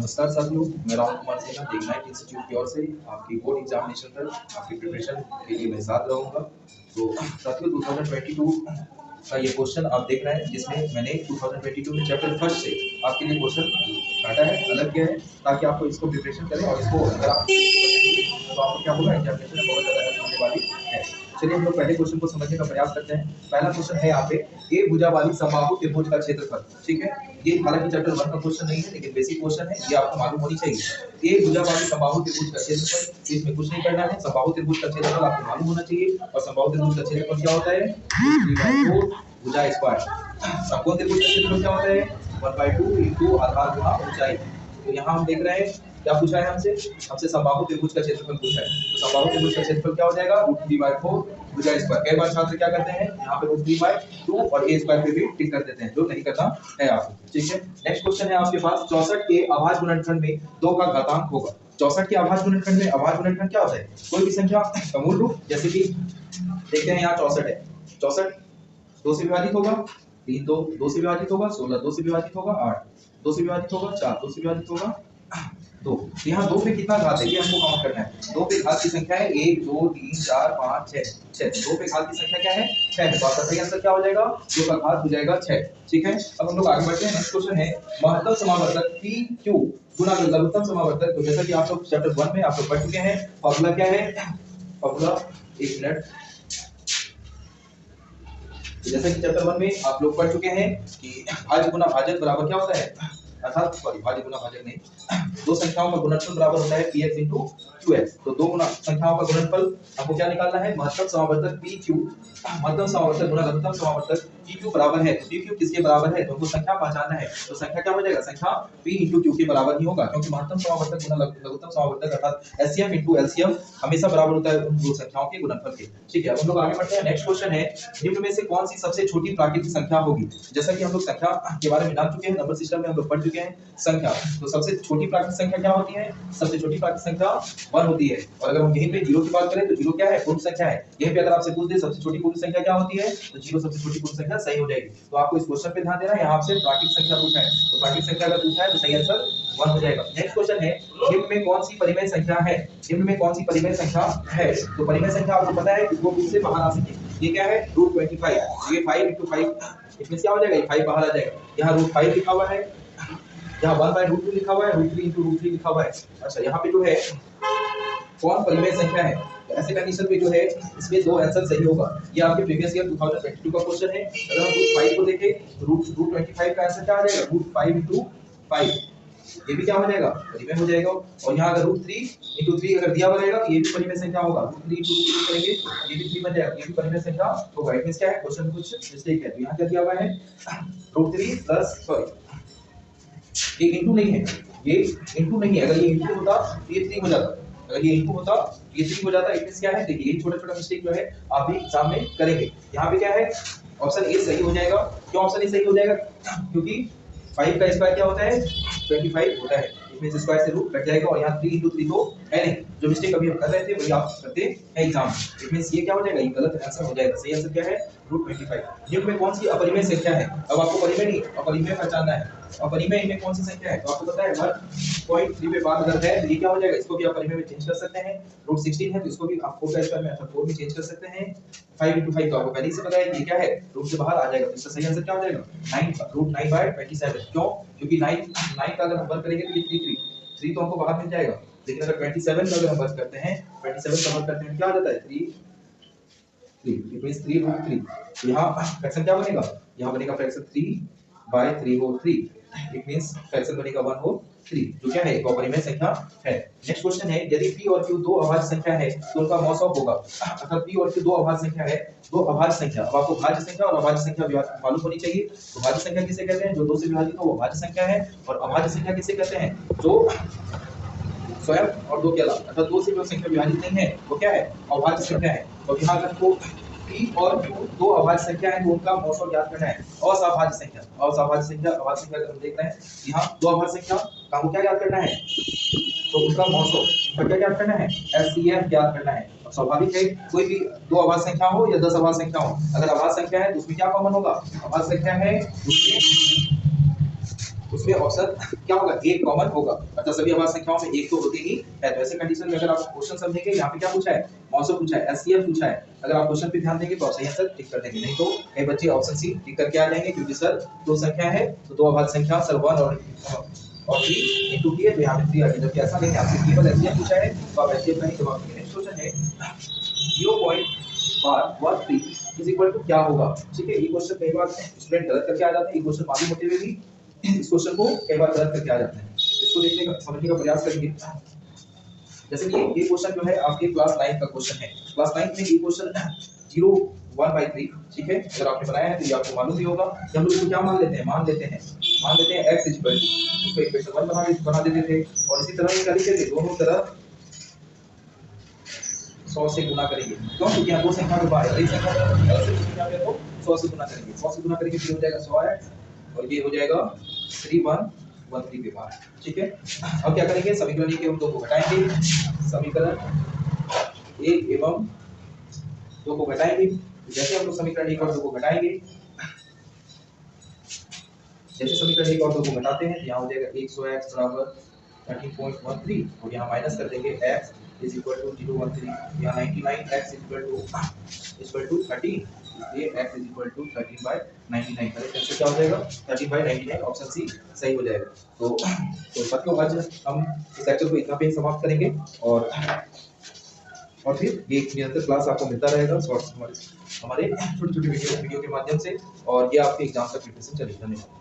नमस्कार साथियों, मैं राहुल कुमार सिन्हा इग्नाइट इंस्टीट्यूट की ओर से आपकी बोर्ड एग्जामिनेशन तक आपकी प्रिपरेशन के लिए मैं साथ रहूँगा। तो साथियों 2022 का ये क्वेश्चन आप देख रहे हैं, जिसमें मैंने 2022 में चैप्टर फर्स्ट से आपके लिए क्वेश्चन काटा है, अलग किया है, ताकि आपको इसको प्रिपरेशन करें और इसको अगर आप तो आपको क्या होगा, एग्जामिनेशन में बहुत ज़्यादा हेल्प होने वाली है। चलिए हम लोग पहले क्वेश्चन को समझने का प्रयास करते हैं। पहला क्वेश्चन है यहाँ पे, ए भुजा वाली समबाहु त्रिभुज का क्षेत्रफल। ठीक है, ये हालांकि चैप्टर 1 का क्वेश्चन नहीं है, लेकिन बेसिक क्वेश्चन है, ये आपको मालूम होनी चाहिए। ए भुजा वाली समबाहु त्रिभुज का क्षेत्रफल, इसमें कुछ नहीं करना है। समबाहु त्रिभुज का क्षेत्रफल आपको मालूम होना चाहिए, और समबाहु त्रिभुज का क्षेत्रफल क्या होता है, 3/4 भुजा स्क्वायर। समकोण त्रिभुज का क्षेत्रफल क्या होता है, 1/2 इंटू आधार गुणा ऊंचाई। तो यहाँ हम देख रहे हैं क्या पूछा है हमसे समबाहु त्रिभुज का क्षेत्रफल पूछा है। तो समबाहु त्रिभुज का क्षेत्रफल क्या हो जाएगा, √3/4 भुजा स्क्वायर। कई बार छात्र क्या करते हैं, यहाँ पे √3/2 और a स्क्वायर पे भी टिक कर देते हैं, जो नहीं करना है आपको। ठीक है, नेक्स्ट क्वेश्चन है आपके पास, 64 के अभाज्य गुणनखंड में 2 का घातांक होगा। 64 के अभाज्य गुणनखंड में अभाज्य गुणनखंड क्या होता है, कोई भी संख्या का मूल रूप। जैसे कि देखते हैं यहाँ 64 है, 64 2 से विभाजित होगा, 3 2 से विभाजित होगा, 16 2 से विभाजित होगा, 8 2 से विभाजित होगा, 4 2 से विभाजित होगा, 2। यहाँ 2 पे कितना घात है, ये हमको काउंट करना है। 2 पे घात की संख्या है 1 2 3 4 5 6। 2 पे घात की संख्या क्या है, 6 है। तो आपका सही आंसर क्या हो जाएगा, 2 का घात हो जाएगा 6। ठीक है, अब हम लोग आगे बढ़ते हैं। नेक्स्ट क्वेश्चन है, महत्तम समावर्तक PQ गुना लघुत्तम समावर्तक। तो जैसा कि आप लोग चैप्टर 1 में आप लोग पढ़ चुके हैं, फॉर्मूला क्या है, फॉर्मूला 1 मिनट। जैसा कि चैप्टर 1 में आप लोग पढ़ चुके हैं कि भाज्य गुना भाजक बराबर क्या होता है, अर्थात सॉरी भाज्य गुना भाजक नहीं, दो संख्याओं का गुणनफल बराबर होता है px into qx। तो दो गुना संख्याओं का गुणनफल हमको क्या निकालना है, महत्तम समावर्तक pq, महत्तम समावर्तक गुना लघुत्तम समावर्तक pq बराबर है। तो pq किसके बराबर है, तो हमको संख्या पहचानना है। तो संख्या क्या हो जाएगा, संख्या p into q के बराबर ही होगा, क्योंकि महत्तम समावर्तक गुना लघुत्तम समावर्तक अर्थात HCF into LCM हमेशा बराबर होता है उन दो संख्याओं के गुणनफल के। ठीक है, हम लोग आगे बढ़ते हैं। नेक्स्ट क्वेश्चन है, निम्न में से कौन सी सबसे छोटी प्राकृतिक संख्या होगी। जैसा कि हम लोग संख्या के बारे में जान चुके हैं, नंबर सिस्टम में हम लोग पढ़ चुके हैं संख्या। तो सबसे छोटी प्राकृतिक संख्या क्या होती है, सबसे छोटी प्राकृतिक संख्या 1 होती है। और अगर हम यहीं पे 0 की बात करें तो 0 क्या है, पूर्ण संख्या है। यहीं पे अगर आपसे पूछ दे सबसे छोटी पूर्ण संख्या क्या होती है, तो 0 सबसे छोटी पूर्ण संख्या सही हो जाएगी। तो आपको इस क्वेश्चन पे ध्यान देना है, यहाँ आपसे प्राकृतिक संख्या पूछा है, तो प्राकृतिक संख्या अगर पूछा है तो सही आंसर 1 हो जाएगा। नेक्स्ट क्वेश्चन है, निम्न में कौन सी परिमेय संख्या है, निम्न में कौन सी परिमेय संख्या है। तो परिमेय संख्या आपको पता है कि वो किससे बाहर आ सके, ये क्या है, √25। ये 5 into 5 इसमें क्या हो जाएगा, ये 5 बाहर आ जाएगा। यहाँ √5 लिखा हुआ है, यहाँ 1/√2 लिखा हुआ है, √3 into √3 लिखा हुआ है। अच्छा, यहाँ पे जो है कौन परिमेय संख्या है, तो ऐसे कंडीशन पे जो है इसमें दो आंसर सही होगा। ये आपके प्रीवियस ईयर 2022 का क्वेश्चन है। अगर हम √5 को देखें तो √25 का आंसर क्या आ जाएगा, √5 into 5। ये भी क्या हो जाएगा, परिमेय हो जाएगा। और यहाँ अगर √3 into 3 अगर दिया हुआ रहेगा तो ये भी परिमेय संख्या होगा। √3 into 3 करेंगे ये भी 3 बन जाएगा, ये भी परिमेय संख्या होगा। इट मींस क्या है, क्वेश्चन में कुछ मिस्टेक है। तो यहाँ क्या दिया हुआ है, √3 प्लस सॉरी ये इंटू नहीं है, ये इंटू नहीं है। अगर ये इंटू होता तो ये 3 हो जाता, अगर ये इंटू होता तो ये 3 हो जाता। इट मींस क्या है, देखिए ये छोटा-छोटा मिस्टेक जो है आप भी एग्जाम में करेंगे। यहाँ पे क्या है, ऑप्शन ए सही हो जाएगा। क्यों ऑप्शन ए सही हो जाएगा, क्योंकि 5 का स्क्वायर क्या होता है, 25 होता है। इसमें स्क्वायर से रूट कट जाएगा, और यहाँ 3 into 3 तो है नहीं। जो मिस्टेक अभी हम कर रहे थे वही आप करते हैं एग्जाम में। इट मींस ये क्या हो जाएगा, ये गलत आंसर हो जाएगा। सही आंसर क्या है, √25। निम्न में कौन सी अपरिमेय संख्या है। अब आपको परिमेय नहीं अपरिमेय पहचानना है। अपरिमेय इनमें कौन सी संख्या है, तो आपको पता है 1.3 पे बात अगर है तो ये क्या हो जाएगा, इसको भी आप परिमेय में चेंज कर सकते हैं। √16 है तो इसको भी आप 4 का स्क्वायर में अर्थात 4 में चेंज कर सकते हैं। 5 into 5 तो आपको पहले से पता है कि ये क्या है, रूट से बाहर आ जाएगा। तो इसका सही आंसर क्या हो जाएगा, 9 √9/27। क्यों, क्योंकि 9 का अगर हम वर्ग करेंगे तो ये 3 तो हमको बाहर मिल जाएगा। लेकिन अगर 27 का अगर हम वर्ग करते हैं, 27 का वर्ग करते हैं क्या आ जाता है, 3 इट मींस 3√3। तो यहाँ फ्रैक्शन क्या बनेगा, यहाँ बनेगा फ्रैक्शन 3/3 हो 3। इट मींस फ्रैक्शन बनेगा 1/3, जो क्या है, एक अपरिमेय संख्या है। नेक्स्ट क्वेश्चन है, यदि p और q दो अभाज्य संख्या है तो उनका मौसम होगा। अर्थात p और q दो अभाज्य संख्या है, दो अभाज्य संख्या। अब आपको भाज्य संख्या और अभाज्य संख्या मालूम होनी चाहिए। तो भाज्य संख्या किसे कहते हैं, जो 2 से विभाजित हो वो भाज्य संख्या है। और अभाज्य संख्या किसे कहते हैं, जो स्वयं और 2 के अलावा अर्थात 2 से जो संख्या विभाजित नहीं है वो क्या है, अभाज्य संख्या है। और यहाँ अगर तो p और q दो अभाज्य संख्या है तो उनका मौसम ज्ञात करना है। असहभाज्य संख्या, असहभाज्य संख्या, अभाज्य संख्या अगर हम देख रहे हैं यहाँ दो अभाज्य संख्या का हमको क्या ज्ञात करना है, तो उनका मौसम क्या ज्ञात करना है, HCF ज्ञात करना है। अब स्वाभाविक है कोई भी दो अभाज्य संख्या हो या 10 अभाज्य संख्या हो, अगर अभाज्य संख्या है तो उसमें क्या कॉमन होगा, अभाज्य संख्या है उसमें उसमें ऑप्शन क्या होगा, एक कॉमन होगा, अर्थात सभी अभाज्य संख्याओं में एक तो होती ही है। तो ऐसे कंडीशन में अगर आप क्वेश्चन समझेंगे, यहाँ पे क्या पूछा है, मौसम पूछा है, एचसीएफ पूछा है, अगर आप क्वेश्चन पे ध्यान देंगे तो आप सही आंसर टिक कर देंगे, नहीं तो कई बच्चे ऑप्शन सी टिक करके आ जाएंगे, क्योंकि सर दो संख्या है तो दो अभाज्य संख्या सर 1 और 3 इनटू t है, तो यहाँ पे 3 आ गया। जबकि ऐसा नहीं है, आपसे केवल एचसीएफ पूछा है तो आप एचसीएफ नहीं, जब आपके नेक्स्ट क्वेश्चन है 0.13 इज इक्वल टू क्या होगा। ठीक है, ये क्वेश्चन कई बार स्टूडेंट गलत करके आ जाते हैं, ये क्वेश्चन मालूम होते हुए भी इस क्वेश्चन को कई बार गलत करके आ जाते हैं। इसको देखने का समझने का प्रयास करिए। जैसे कि ये क्वेश्चन जो है आपके क्लास 9 का क्वेश्चन है, क्लास 9 में ये क्वेश्चन 0.1/3, ठीक है, अगर आपने बनाया है तो ये आपको मालूम भी होगा कि हम लोग इसको क्या मान लेते हैं, मान लेते हैं x इक्वल टू, इसको इक्वेशन 1 बना देते थे, और इसी तरह क्या लिखते थे, दोनों तरफ 100 से गुना करेंगे, क्यों, क्योंकि यहाँ दो संख्या के बाद एक संख्या तो 100 से गुना करेंगे, 100 से गुना करेंगे फिर हो जाएगा 100x और ये हो जाएगा 3113 के बाद। ठीक है, अब क्या करेंगे, समीकरण के हम दो को घटाएंगे, समीकरण 1 एवं 2 को घटाएंगे। जैसे हम लोग समीकरण 1 और 2 को घटाएंगे, जैसे समीकरण 1 और 2 को घटाते हैं, यहाँ हो जाएगा 100x बराबर 13.13 और यहाँ माइनस कर देंगे x is equal to 0.13, यहाँ 99x इक्वल टू 13, इसलिए x is equal to 13/99, correct answer क्या हो जाएगा 13/99, ऑप्शन सी सही हो जाएगा। तो साथियों आज हम इस लेक्चर को इतना पे ही समाप्त करेंगे, और फिर ये निरंतर क्लास आपको मिलता रहेगा शॉर्ट्स हमारे छोटे छोटे वीडियो के माध्यम से, और ये आपके एग्जाम तक प्रिपरेशन चलेगी। धन्यवाद।